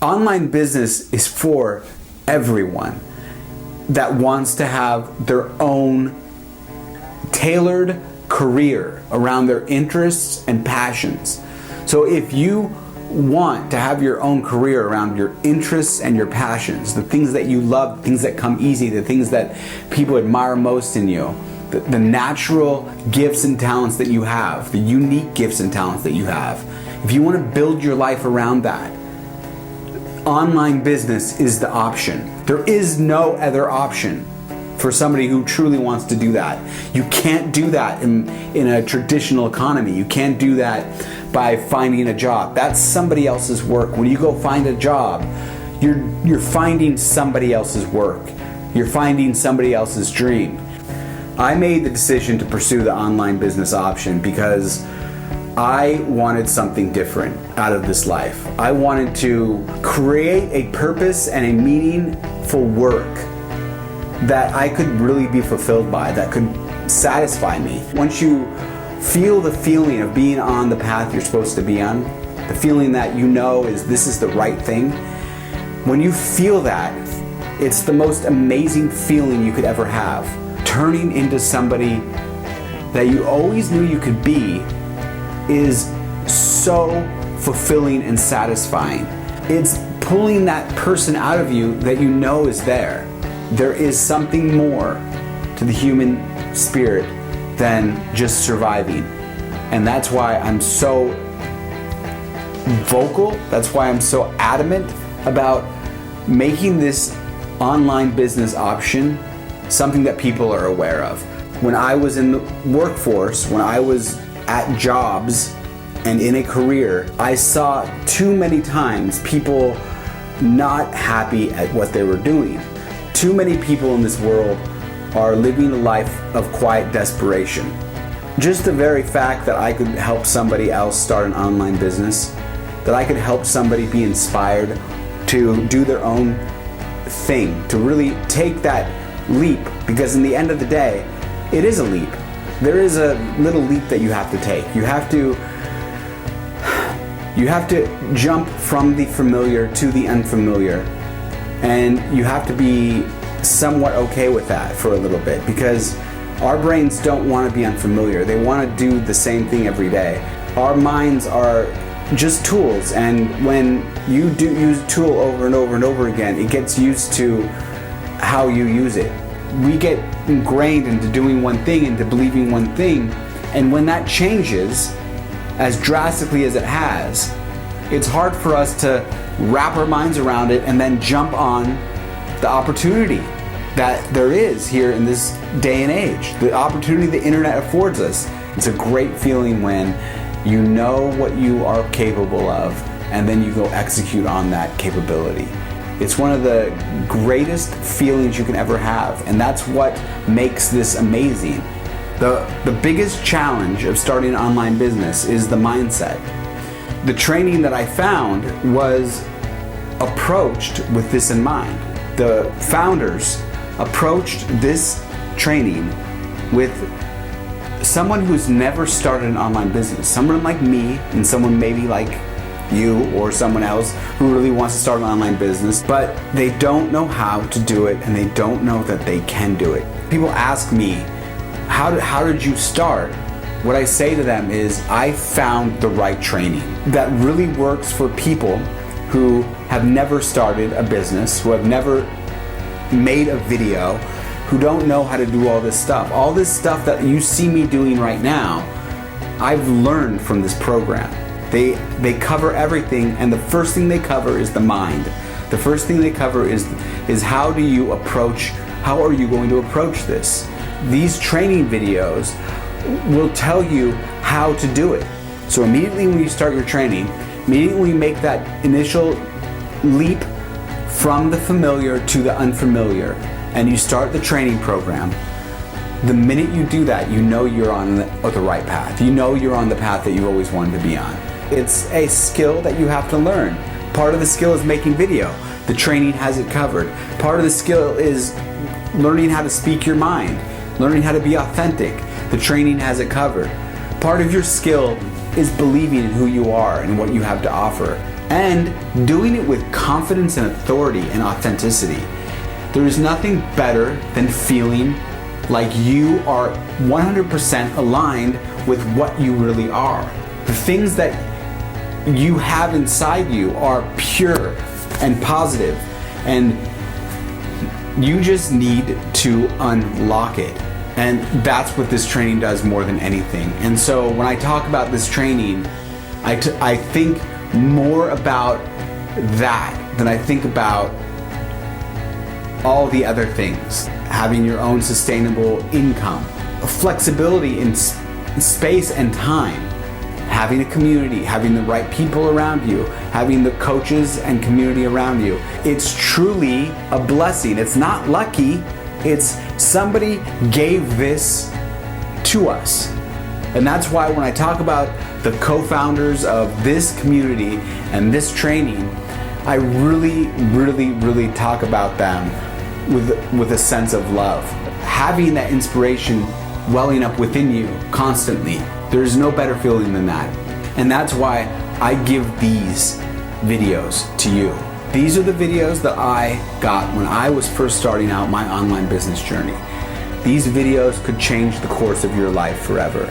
Online business is for everyone that wants to have their own tailored career around their interests and passions. So if you want to have your own career around your interests and your passions, the things that you love, things that come easy, the things that people admire most in you, the natural gifts and talents that you have, the unique gifts and talents that you have, if you want to build your life around that, online business is the option. There is no other option for somebody who truly wants to do that. You can't do that in a traditional economy. You can't do that by finding a job. That's somebody else's work. When you go find a job, you're finding somebody else's work. You're finding somebody else's dream. I made the decision to pursue the online business option because I wanted something different out of this life. I wanted to create a purpose and a meaningful work that I could really be fulfilled by, that could satisfy me. Once you feel the feeling of being on the path you're supposed to be on, the feeling that you know this is the right thing, when you feel that, it's the most amazing feeling you could ever have. Turning into somebody that you always knew you could be is so fulfilling and satisfying. It's pulling that person out of you that you know is there. There is something more to the human spirit than just surviving. And that's why I'm so vocal, that's why I'm so adamant about making this online business option something that people are aware of. When I was in the workforce, when I was at jobs and in a career, I saw too many times people not happy at what they were doing. Too many people in this world are living a life of quiet desperation. Just the very fact that I could help somebody else start an online business, that I could help somebody be inspired to do their own thing, to really take that leap, because in the end of the day, it is a leap. There is a little leap that you have to take. You have to jump from the familiar to the unfamiliar, and you have to be somewhat okay with that for a little bit, because our brains don't want to be unfamiliar. They want to do the same thing every day. Our minds are just tools, and when you do use a tool over and over and over again, it gets used to how you use it. We get ingrained into doing one thing, into believing one thing, and when that changes as drastically as it has, it's hard for us to wrap our minds around it and then jump on the opportunity that there is here in this day and age, the opportunity the internet affords us. It's a great feeling when you know what you are capable of and then you go execute on that capability. It's one of the greatest feelings you can ever have, and that's what makes this amazing. The biggest challenge of starting an online business is the mindset. The training that I found was approached with this in mind. The founders approached this training with someone who's never started an online business, someone like me and someone maybe like you or someone else who really wants to start an online business, but they don't know how to do it and they don't know that they can do it. People ask me, how did you start? What I say to them is, I found the right training that really works for people who have never started a business, who have never made a video, who don't know how to do all this stuff. All this stuff that you see me doing right now, I've learned from this program. They cover everything, and the first thing they cover is the mind. The first thing they cover is how are you going to approach this? These training videos will tell you how to do it. So immediately when you start your training, immediately when you make that initial leap from the familiar to the unfamiliar, and you start the training program, the minute you do that, you know you're on the right path. You know you're on the path that you always wanted to be on. It's a skill that you have to learn. Part of the skill is making video. The training has it covered. Part of the skill is learning how to speak your mind, learning how to be authentic. The training has it covered. Part of your skill is believing in who you are and what you have to offer. and doing it with confidence and authority and authenticity. There is nothing better than feeling like you are 100% aligned with what you really are. The things that you have inside you are pure and positive, and you just need to unlock it. And that's what this training does more than anything. And so when I talk about this training, I think more about that than I think about all the other things. Having your own sustainable income, flexibility in space and time, having a community, having the right people around you, having the coaches and community around you. It's truly a blessing. It's not lucky. It's somebody gave this to us. And that's why when I talk about the co-founders of this community and this training, I really talk about them with a sense of love. Having that inspiration welling up within you constantly. There's no better feeling than that. And that's why I give these videos to you. These are the videos that I got when I was first starting out my online business journey. These videos could change the course of your life forever.